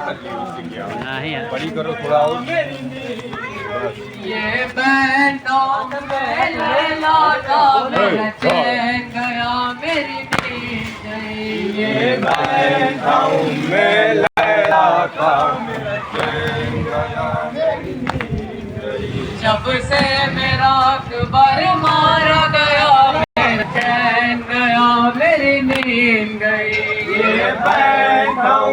नहीं है बड़ी करो थोड़ा और। ये बैंडों में लैला का मेरा चैन गया मेरी नींद गई। ये बैंडों में लैला का मेरा चैन गया मेरी नींद गई। जब से मेरा अकबर मारा गया मेरा चैन गया मेरी नींद गई। ये बैंडों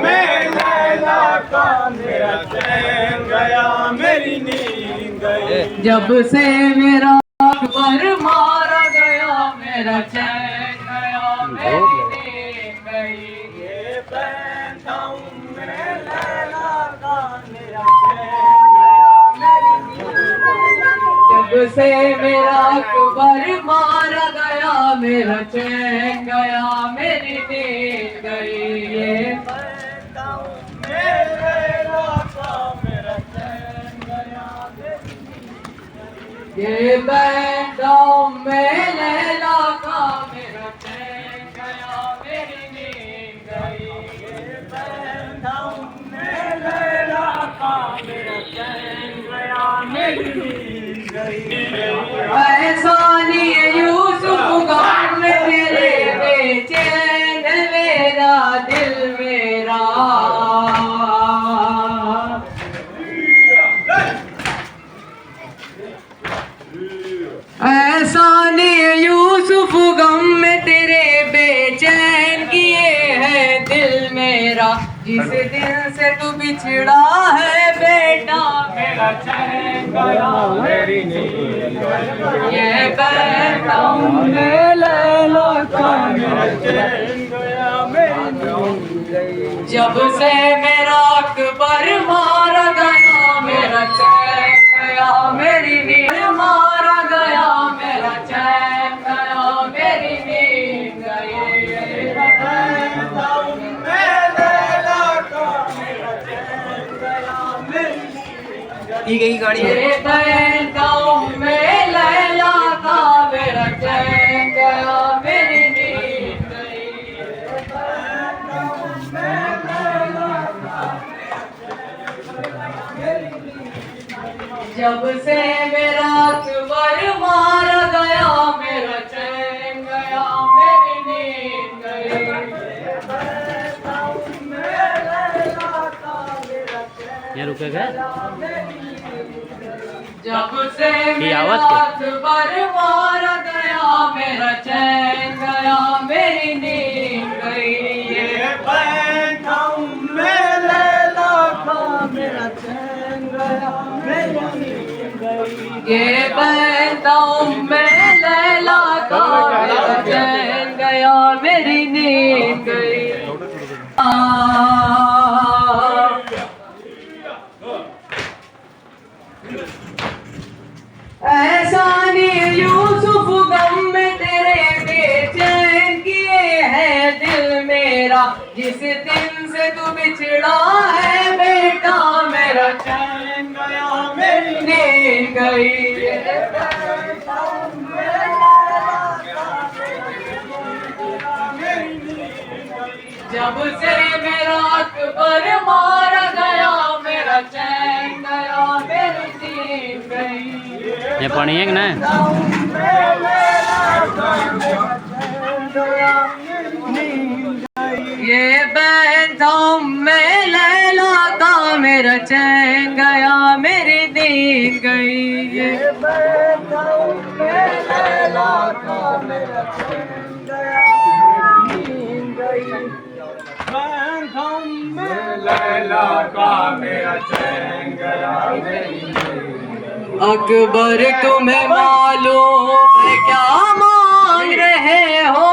में लैला का मेरा चैन गया मेरी नींद गई। जब से मेरा अकबर मारा गया मेरा चैन गया मेरी नींद गई। ये बैंडों में लैला का मेरा चैन गया मेरी नींद गई। जब से मेरा अकबर मारा गया मेरा चैन गया मेरी नींद गई। ये बैंडों में लैला का मेरा चैन गया मेरी ये बैंडों में लैला का मेरा चैन गया मेरी नींद गई। ये बैंडों में लैला का मेरा चैन गया मेरी नींद गई। ऐसा नहीं यूसुफ गम में तेरे बेचैन मेरा दिल मेरा। ऐसा नहीं यूसुफ गम में तेरे बेचैन किए है दिल मेरा। जिस दिन से तू बिछड़ा है बेटा मेरा चैन गया मेरी नींद गई। ये बैंडों में लैला का मेरा चैन गया मेरी नींद गई। जब से मेरा अकबर मारा गया मेरा चैन गया मेरी नींद मारा गया मेरा चैन गया मेरी नींद गई। बैंडों में लैला का मेरा चैन गया मेरी नींद गई। ठीक है की गाड़ी है ये बैंडों में लैला का मेरा चैन गया मेरी नींद गई। जब से मेरा अकबर मारा गया मेरा चैन गया मेरी नींद गई। ये रुकेगा जब से ये मेरा आवाज क्या? अकबर मारा गया मेरा चैन गया मेरी नींद गई। ये बैंडों में लैला का मेरा चैन गया मेरी नींद गई। ये बैंडों में लैला का मेरा चैन गया मेरी नींद गई। ऐसा नहीं यूसुफ गम में तेरे बेचैन किए है दिल मेरा। जिस दिन से तू बिछड़ा है बेटा मेरा चैन गया मेरी नींद गई। जब से मेरा अकबर मारा गया मेरा चैन गया मेरी नींद गई। ये पढ़िए कि ना ये बैंडों में लैला का मेरा चैन गया मेरी नींद गई। ये बैंडों में लैला का मेरा चैन गया नींद गई। बैंडों में लैला का मेरा चैन गया मेरी नींद। अकबर तुम्हें मालूम है क्या मांग रहे हो।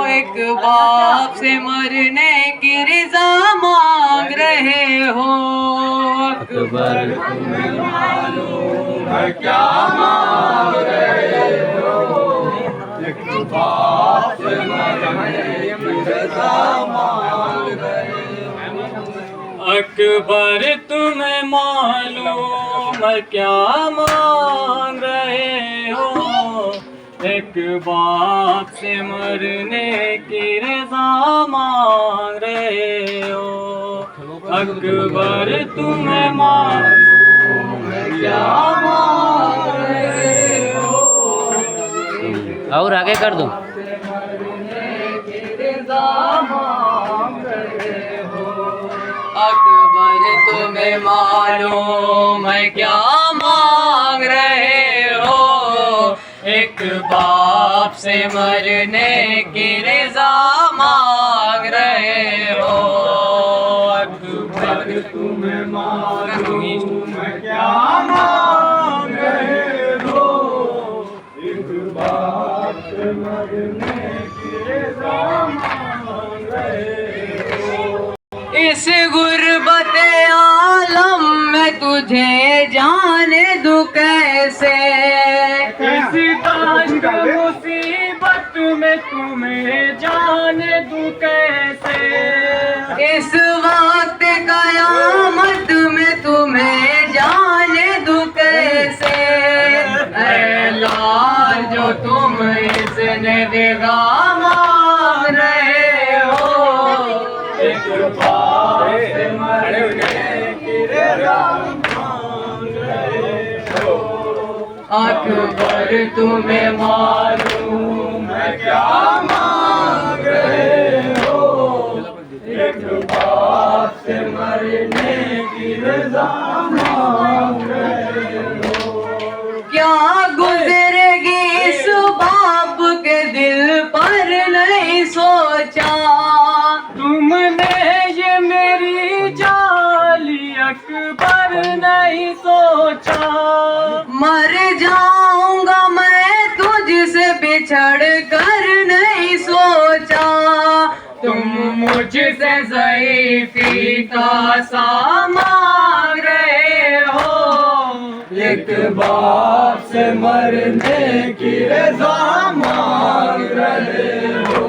एक बाप से मरने की रिजा मांग रहे हो। अकबर तुम्हें मालूम है क्या मांग रहे हो। एक बाप से मरने की रज़ा मांग रहे हो। अकबर तुम्हें मालूम है क्या मांग रहे हो। एक बाप से मरने की रज़ा मांग रहे हो। अकबर तुम्हें मालूम है क्या मांग रहे हो। और आगे कर दो। अकबर तुम्हें मालूम है क्या मांग रहे हो। एक बाप से मरने की रज़ा मांग रहे हो। अकबर तुम्हें मालूम है क्या मांग रहे हो। एक बाप से मरने की रज़ा मांग रहे हो। इस गुर्बत आलम में तुझे जाने दूं कैसे। किसी तंग मुसीबत में तुम्हें जाने दूं कैसे। इस वक्त कयामत में तुम्हें जाने दूं कैसे। ऐ लाल जो तुम इसने देगा मांग रहे हो। एक बाप से मरने की रज़ा मांग रहे हो। अकबर तुम्हें मालूम है क्या मांग रहे हो। एक बाप से मरने की रज़ा मांग रहे हो। क्या गुजरेगी इस बाप के दिल पर नहीं सोचा। तुमने ये मेरी जाली अकबर नहीं सोचा। मर जाऊंगा मैं तुझसे बिछड़ कर नहीं सोचा। तुम मुझसे ज़ईफ़ी का सा मांग रहे हो। एक बाप से मरने की रज़ा मांग रहे हो।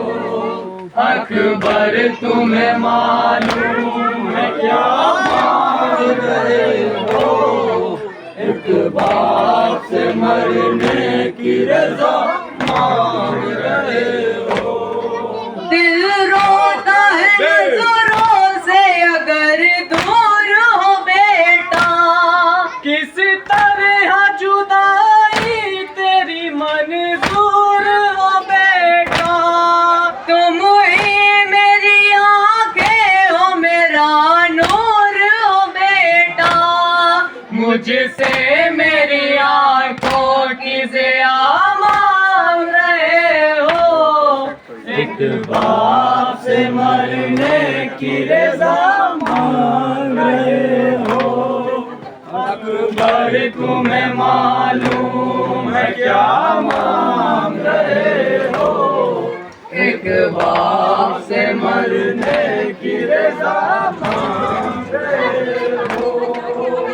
अकबर तुम्हें मालूम है क्या मांग रहे हो। एक बाप से मरने की रज़ा मांग रहे हो। दिल रोता है नज़रों से अगर दूर हो बेटा। किस तरह जुदाई तेरी मंजूर हो बेटा। तुम ही मेरी आंखें हो मेरा नूर हो बेटा। मुझसे मेरी आंखों की ज़िया मांग रहे हो। एक बाप से मरने की रज़ा मांग रहे हो। अकबर तुम्हें मालूम है क्या मांग रहे हो। एक बाप से मरने की रज़ा मांग रहे हो।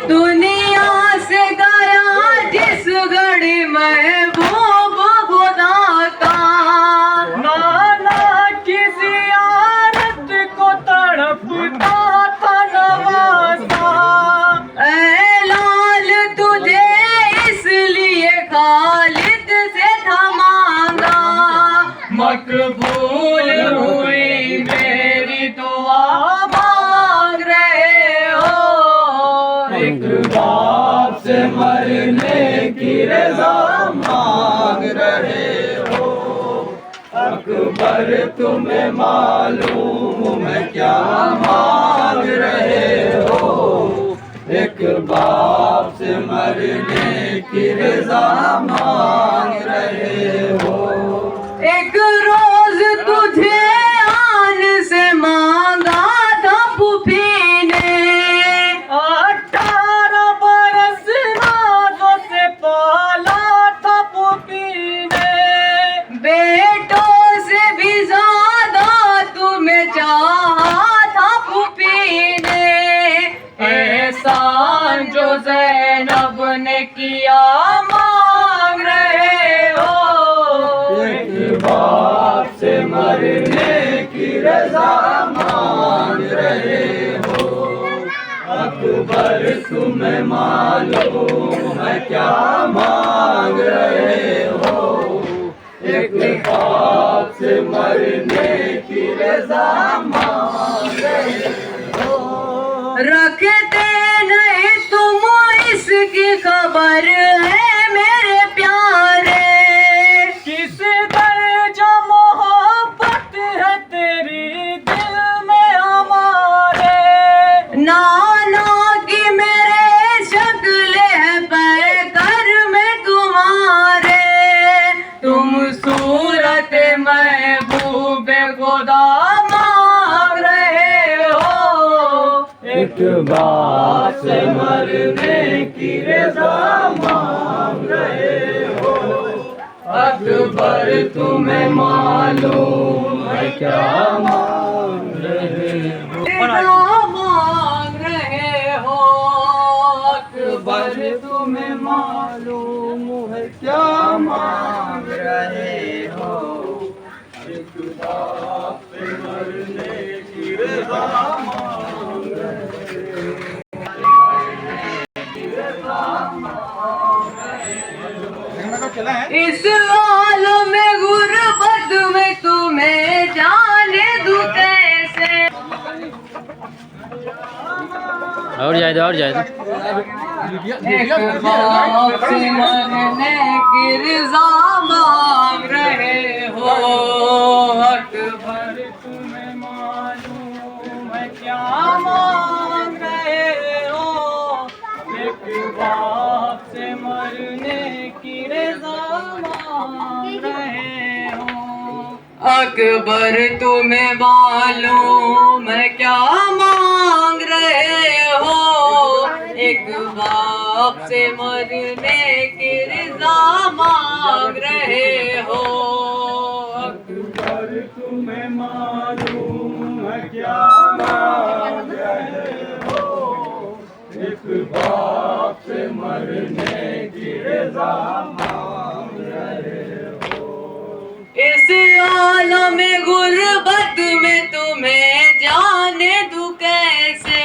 दुनिया से गया जिस घड़ी महबूब खुदा का। नाना की ज़ियारत को तड़पता था नवाज़ा। ऐ लाल तुझे इसलिए खालिद से था मांगा। मकबूल हुई मेरी दुआ मांग रहे हो। एक बाप से मरने की रज़ा मांग रहे हो। अकबर तुम्हें मालूम है क्या मांग रहे हो। एक बाप से मरने की रज़ा मांग रहे हो। एक रोज तुझे आन से मांगा था फूफी ने। 18 बरस नाज़ों से पाला था फूफी ने। बेटों से भी ज्यादा तुम्हें चाहा था फूफी ने। एहसान जो ज़ैनब ने किया मांग रहे हो। एक बाप से मरने की रज़ा मांग रहे हो। अकबर तुम्हें मालूम है क्या मांग रहे हो। एक बाप से मरने की रज़ा मांग रहे हो। की खबर है मेरे प्यारे, किस दर्जा मोहब्बत है तेरी दिल में हमारे। नाना की मेरे शक्ल है पैकर में तुम्हारे, तुम सूरत महबूब खुदा मांग रहे हो, एक बात से मरने की रज़ा मांग रहे हो। अकबर तुम्हें मालूम है क्या मांग रहे हो, क्या मांग रहे हो। अकबर तुम्हें मालूम है क्या मांग रहे हो, एक बात से मरने की रज़ा मांग रहे हो। इस आलम में गुर्बत में तुम्हें जाने दूं कैसे। और जाए दो, और जाए दो। एक बाप से मरने की रज़ा मांग रहे हो, अकबर तुम्हें मालूम है क्या मांग रहे हो, एक बाप से मरने की रज़ा मांग रहे हो। अकबर तुम्हें मालूम है क्या मांग रहे हो, एक बाप से मरने की रज़ा मांग रहे हो। अकबर तुम्हें मालूम है क्या मांग रहे हो, एक बाप से मरने की रज़ा मांग रहे हो। इस आलम गुर्बत में तुम्हें जाने दूं कैसे,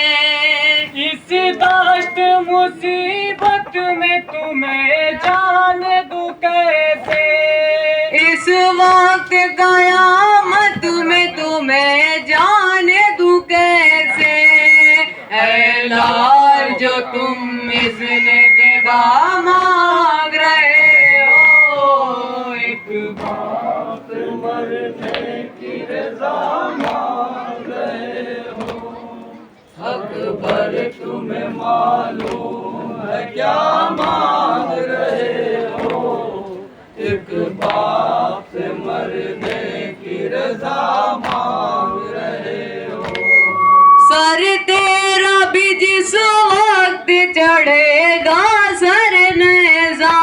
इस दाश्त मुसीबत में तुम्हें जाने दूं कैसे। इस वक्त कयामत में तुम्हें जाने दूं कैसे। ऐ लाल जो तुम इज़्न विदा मांग रहे हो, एक बाप से मरने की रज़ा मांग रहे हो। अकबर तुम्हें मालूम है क्या मांग रहे हो, एक बाप से मरने की रज़ा मांग रहे हो। सर तेरा भी जिस वक्त चढ़ेगा सर नेज़ा,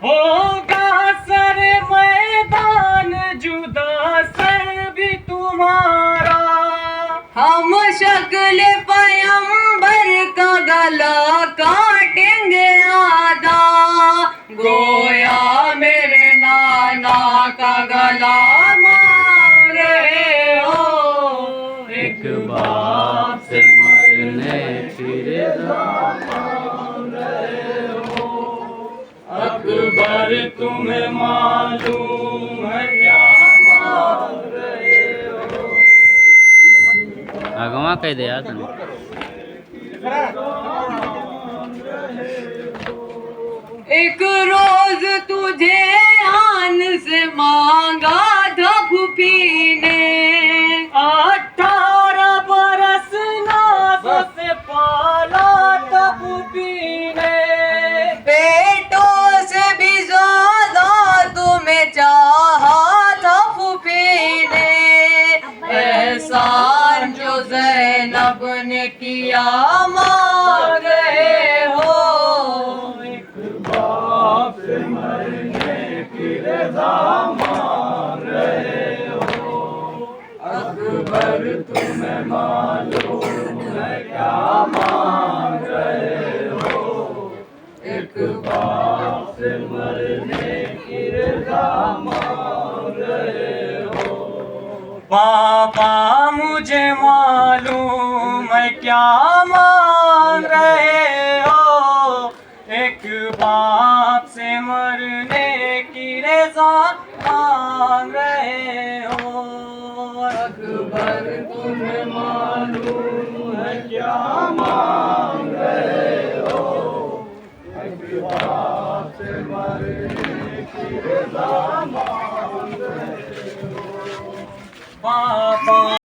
होगा सर मैदान जुदा सर भी तुम्हारा। हम शक्ल पैगंबर का गला काटेंगे आधा, गोया मेरे नाना का गला मार रहे हो, एक बाप से मरने की रज़ा मांग रहे हो। अकबर तुम्हें मालूम है क्या मांग रहे हो, आगवा कह दे यार तने। एक रोज तुझे आन से मांगा था फूफी ने, 18 बरस नाज़ों से पाला था फूफी ने। पेटों से भी ज्यादा तुम्हें चाहा था फूफी ने, एहसान जो ज़ैनब ने किया मांग रहे हो, एक बाप से मरने की रज़ा मांग रहे हो। अकबर तुम्हें मालूम है क्या मांग रहे हो, एक बाप से मरने की रज़ा मांग रहे हो। बाबा मुझे मालूम है क्या मांग रहे हो, एक बाप से मरने की रज़ा मांग रहे हो। अकबर तुम्हें मालूम है क्या मांग रहे हो, पापा